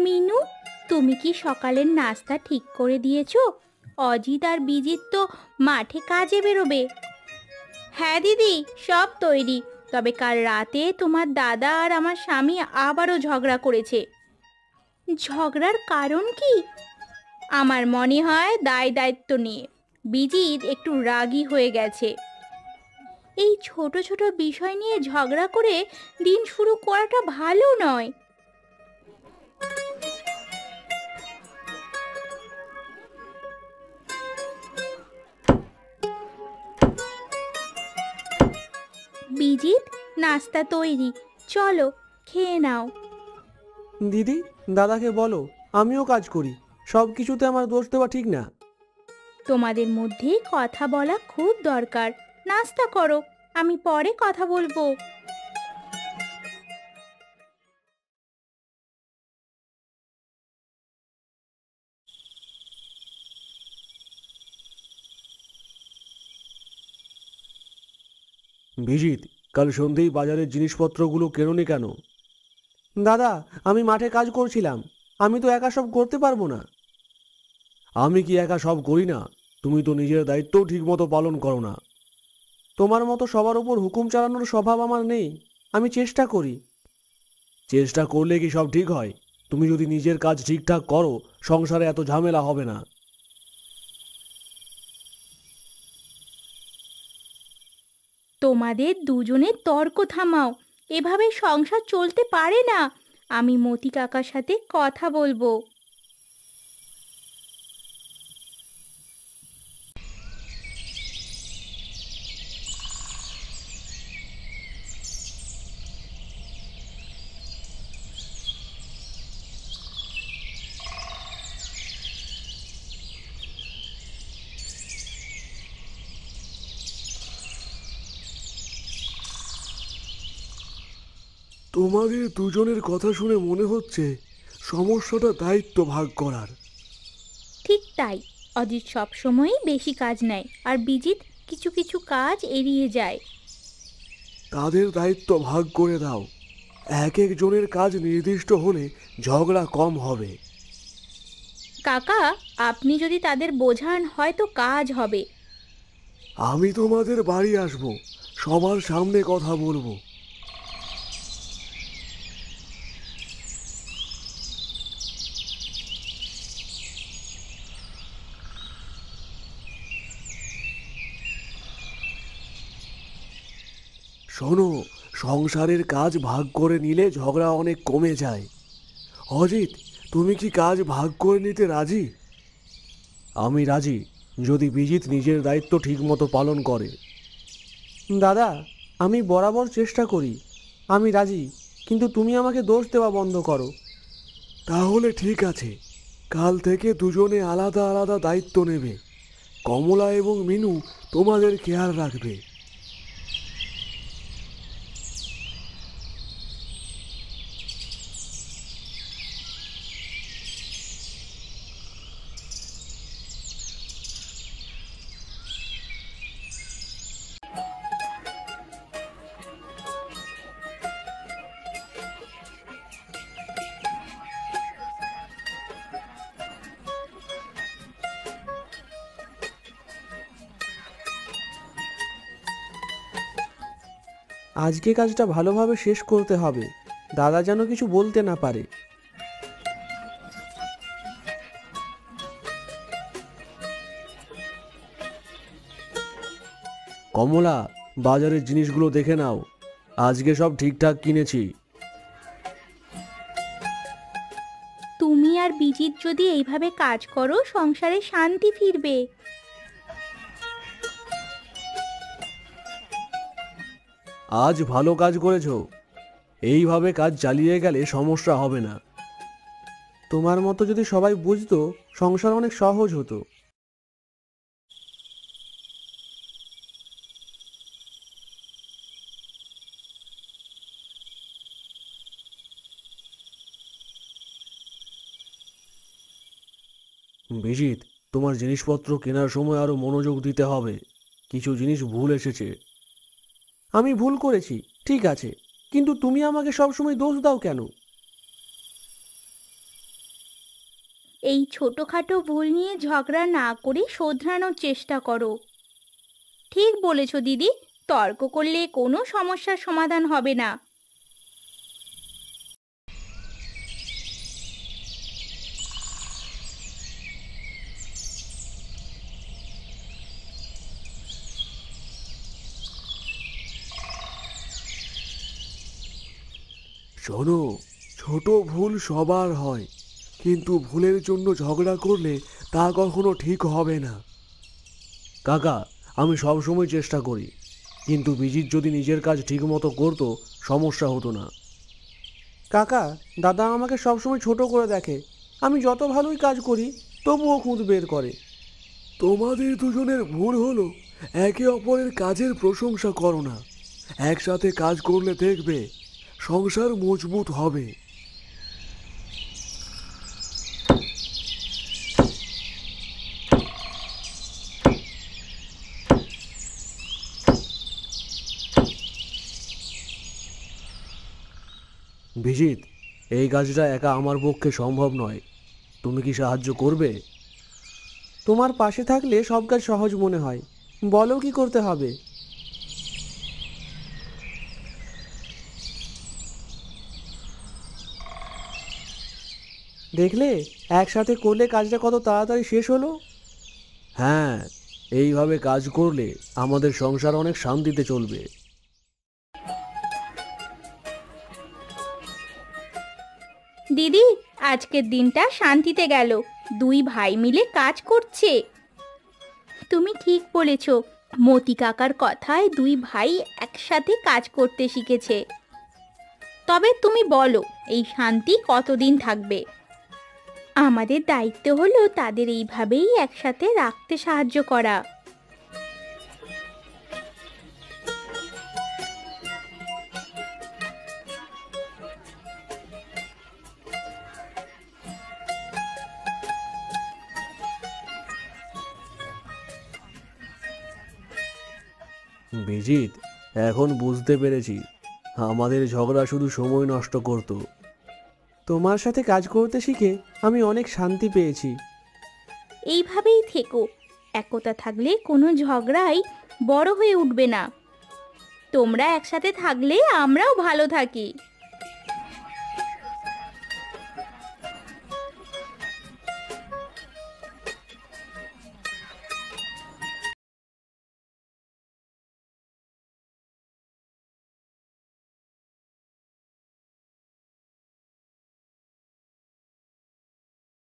মিনু, তুমি কি সকালের নাস্তা ঠিক করে দিয়েছো? অজিত আর বিজিত তো মাঠে কাজে বেরোবে। হ্যাঁ দিদি, সব তৈরি। তবে কাল রাতে তোমার দাদা আর আমার স্বামী আবারও ঝগড়া করেছে। ঝগড়ার কারণ কি? আমার মনে হয় দায় দায়িত্ব নিয়ে। বিজিত একটু রাগী হয়ে গেছে। এই ছোট ছোট বিষয় নিয়ে ঝগড়া করে দিন শুরু করাটা ভালো নয়। বিজিত, নাস্তা তৈরি, চলো খেয়ে নাও। দিদি, দাদাকে বলো আমিও কাজ করি, সব কিছুতে আমার দোষ দেওয়া ঠিক না। তোমাদের মধ্যে কথা বলা খুব দরকার। নাস্তা করো, আমি পরে কথা বলবো। ভিজিত, কাল সন্ধেই বাজারের জিনিসপত্রগুলো কেনোনি কেন? দাদা, আমি মাঠে কাজ করছিলাম, আমি তো একা সব করতে পারবো না। আমি কি একা সব করি না? তুমি তো নিজের দায়িত্বও ঠিকমতো পালন করো না। তোমার মতো সবার উপর হুকুম চালানোর স্বভাব আমার নেই। আমি চেষ্টা করি। চেষ্টা করলে কি সব ঠিক হয়? তুমি যদি নিজের কাজ ঠিকঠাক করো, সংসারে এত ঝামেলা হবে না। তোমাদের দুজনের তর্ক থামাও। এভাবে সংসার চলতে পারে না। আমি মতি কাকার সাথে কথা বলবো। তোমাদের দুজনের কথা শুনে মনে হচ্ছে সমস্যাটা দায়িত্ব ভাগ করার। ঠিক তাই। অজিত সবসময়ই বেশি কাজ নেয় আর বিজিত কিছু কিছু কাজ এড়িয়ে যায়। তাদের দায়িত্ব ভাগ করে দাও। এক একজনের কাজ নির্দিষ্ট হলে ঝগড়া কম হবে। কাকা, আপনি যদি তাদের বোঝান হয়তো কাজ হবে। আমি তোমাদের বাড়ি আসব, সবার সামনে কথা বলবো। শোনো, সংসারের কাজ ভাগ করে নিলে ঝগড়া অনেক কমে যায়। অজিত, তুমি কি কাজ ভাগ করে নিতে রাজি? আমি রাজি, যদি বিজিত নিজের দায়িত্ব ঠিকমতো পালন করে। দাদা, আমি বরাবর চেষ্টা করি। আমি রাজি, কিন্তু তুমি আমাকে দোষ দেওয়া বন্ধ করো। তাহলে ঠিক আছে, কাল থেকে দুজনে আলাদা আলাদা দায়িত্ব নেবে। কমলা এবং মিনু তোমাদের খেয়াল রাখবে। আজকে কাজটা ভালোভাবে শেষ করতে হবে, দাদা যেন কিছু বলতে না পারে। কমলা, বাজারের জিনিসগুলো দেখে নাও, আজকে সব ঠিকঠাক কিনেছি। তুমি আর বিজিত যদি এইভাবে কাজ করো, সংসারে শান্তি ফিরবে। আজ ভালো কাজ করেছো। এইভাবে কাজ চালিয়ে গেলে সমস্যা হবে না। তোমার মতো যদি সবাই বুঝতো, সংসার অনেক সহজ হতো। বিজিত, তোমার জিনিসপত্র কেনার সময় আরো মনোযোগ দিতে হবে। কিছু জিনিস ভুল এসেছে। আমি ভুল করেছি, ঠিক আছে, কিন্তু তুমি আমাকে সবসময় দোষ দাও কেন? এই ছোটখাটো ভুল নিয়ে ঝগড়া না করে শোধরানোর চেষ্টা করো। ঠিক বলেছো দিদি, তর্ক করলে কোনো সমস্যার সমাধান হবে না। শোনো, ছোট ভুল সবার হয়, কিন্তু ভুলের জন্য ঝগড়া করলে তা কখনো ঠিক হবে না। কাকা, আমি সবসময় চেষ্টা করি, কিন্তু বিজিত যদি নিজের কাজ ঠিক মতো করতো সমস্যা হতো না। কাকা, দাদা আমাকে সবসময় ছোট করে দেখে। আমি যত ভালোই কাজ করি তবুও খুঁত বের করে। তোমাদের দুজনের ভুল হলো একে অপরের কাজের প্রশংসা করো না। একসাথে কাজ করলে দেখবে সংসার মজবুত হবে। বিজিত, এই কাজটা একা আমার পক্ষে সম্ভব নয়। তুমি কি সাহায্য করবে? তোমার পাশে থাকলে সব কাজ সহজ মনে হয়। বলো কি করতে হবে? দেখলে, একসাথে করলে কাজটা কত তাড়াতাড়ি শেষ হলো। হ্যাঁ, এইভাবে কাজ করলে আমাদের সংসার অনেক শান্তিতে চলবে। দিদি, আজকের দিনটা শান্তিতে গেল। দুই ভাই মিলে কাজ করছে। তুমি ঠিক বলেছ, মতি কাকার কথায় দুই ভাই একসাথে কাজ করতে শিখেছে। তবে তুমি বলো, এই শান্তি কতদিন থাকবে? আমাদের দায়িত্ব হলো তাদের এইভাবেই একসাথে রাখতে সাহায্য করা। বিজিত, এখন বুঝতে পেরেছি আমাদের ঝগড়া শুধু সময় নষ্ট করত। তোমার সাথে কাজ করতে শিখে আমি অনেক শান্তি পেয়েছি। এইভাবেই থেকো। একতা থাকলে কোনো ঝগড়াই বড় হয়ে উঠবে না। তোমরা একসাথে থাকলে আমরাও ভালো থাকি।